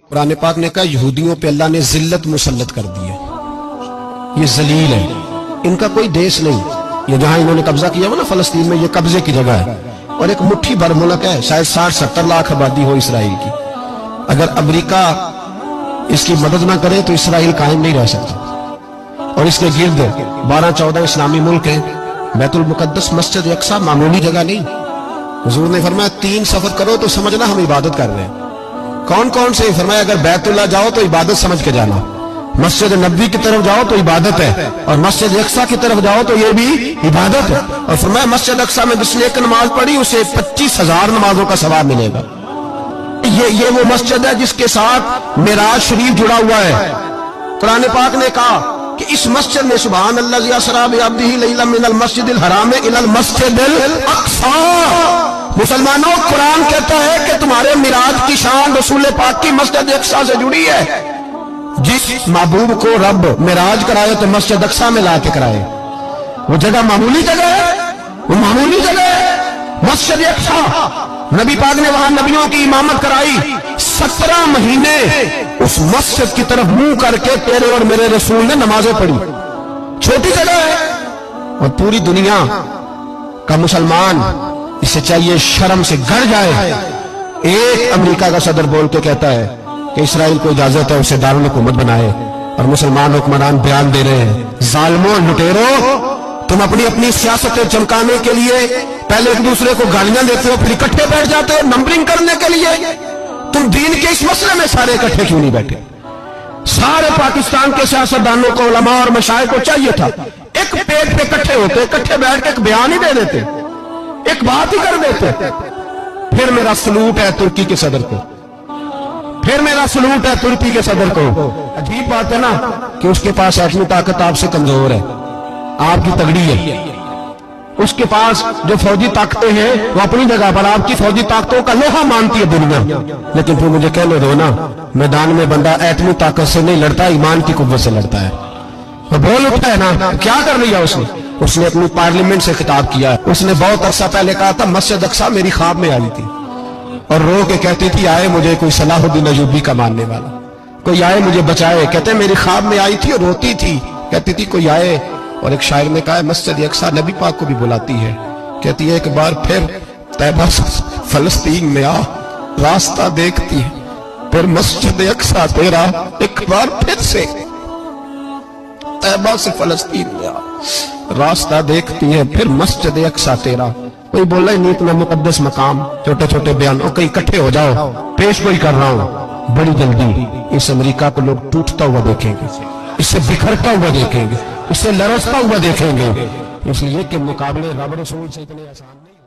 कुरान पाक ने कहा यहूदियों पे अल्लाह ने जिल्लत मुसल्लत कर दी है, ये जलील है, इनका कोई देश नहीं। ये जहां इन्होंने कब्जा किया हुआ ना फलस्तीन में, ये कब्जे की जगह है और एक मुट्ठी भर मुल्क है, शायद 60-70 लाख आबादी हो इसराइल की। अगर अमेरिका इसकी मदद ना करे तो इसराइल कायम नहीं रह सकता। और इसके गिर्द 12-14 इस्लामी मुल्क हैं। बैतुल मुकद्दस मस्जिद अक्सा मामूली जगह नहीं। हुजूर ने फरमाया 3 सफर करो तो समझना हम इबादत कर रहे हैं। कौन कौन से? फरमाया अगर बैतुल्लाह जाओ तो इबादत समझ के जाना, मस्जिद नबी की तरफ जाओ तो इबादत है, और मस्जिद अक्सा की तरफ जाओ तो ये भी इबादत है। और फरमाया मस्जिद अक्सा में जिसने एक नमाज पढ़ी उसे 25,000 नमाजों का सवाब मिलेगा। ये वो मस्जिद है जिसके साथ मिराज शरीफ जुड़ा हुआ है। कुरान पाक ने कहा कि इस मस्जिद में सुभान अल्लाज़ी असरा बिअब्दिही लैलन मिनल मस्जिदिल हराम इलल मस्जिदिल अक्सा। मुसलमानों, कुरान कहता है कि तुम्हारे मिराज की शान रसूल पाक की मस्जिद अक्सा से जुड़ी है। जिस महबूब को रब मिराज कराए तो मस्जिद अक्सा में लाके कराए। वो जगह मामूली जगह है, वो मामूली जगह है मस्जिद अक्सा। नबी पाक ने वहां नबियों की इमामत कराई। 17 महीने उस मस्जिद की तरफ मुंह करके तेरे और मेरे रसूल ने नमाजें पढ़ी। छोटी जगह है और पूरी दुनिया का मुसलमान इसे चाहिए शर्म से गड़ जाए। एक अमेरिका का सदर बोल के कहता है कि इसराइल को इजाजत है उसे दारुल हुकूमत बनाए, और मुसलमान हुक्मरान बयान दे रहे हैं जालिमों लुटेरो, तुम अपनी अपनी सियासतें चमकाने के लिए पहले एक दूसरे को गालियां देते हो, फिर इकट्ठे बैठ जाते हो नंबरिंग करने के लिए। तुम दीन के इस मसले में सारे इकट्ठे क्यों नहीं बैठे? सारे पाकिस्तान के सियासतदानों को, उलमा और मशाइख को चाहिए था एक पेज पे इकट्ठे होते, इकट्ठे बैठ के एक बयान ही दे देते, एक बात ही कर देते। फिर मेरा सलूट है तुर्की के सदर को, फिर मेरा सलूट है तुर्की के सदर को। अजीब बात है ना कि उसके पास एटमी ताकत आपसे कमजोर है, आपकी तगड़ी है। उसके पास जो फौजी ताकतें हैं वो अपनी जगह पर आपकी फौजी ताकतों का लोहा मानती है दुनिया। लेकिन फिर मुझे कहने दो ना, मैदान में बंदा एटमी ताकत से नहीं लड़ता, ईमान की कुव्वत से लड़ता है। वो बोल उठा है ना, क्या कर लिया उसने अपनी पार्लियामेंट से खिताब किया। उसने बहुत अरसा पहले कहा था मस्जिद अक्सा मेरी ख्वाब में आई थी, और रो के कहती थी आए मुझे कोई सलाहुद्दीन अय्यूबी का मानने वाला, कोई आए मुझे बचाए। कहते मेरी ख्वाब में आई थी और रोती थी, कहती थी कोई आए। और एक शायर ने कहा मस्जिद अक्सा नबी पाक को भी बुलाती है, कहती है एक बार फिर तैबा फलस्तीन में आ, रास्ता देखती है फिर मस्जिद अक्सा तेरा, एक बार फिर से तैबा से फलस्तीन में आ, रास्ता देखती है फिर मस्जिद अक्सा तेरा। कोई बोला ही नहीं इतना मुकद्दस मकाम, छोटे छोटे बयान और कहीं इकट्ठे हो जाओ, पेश कोई कर रहा हूं। बड़ी जल्दी इस अमेरिका को लोग टूटता हुआ देखेंगे, इससे बिखरता हुआ देखेंगे, इससे लरसता हुआ देखेंगे, इसलिए कि मुकाबले रब रसूल से इतने आसान नहीं।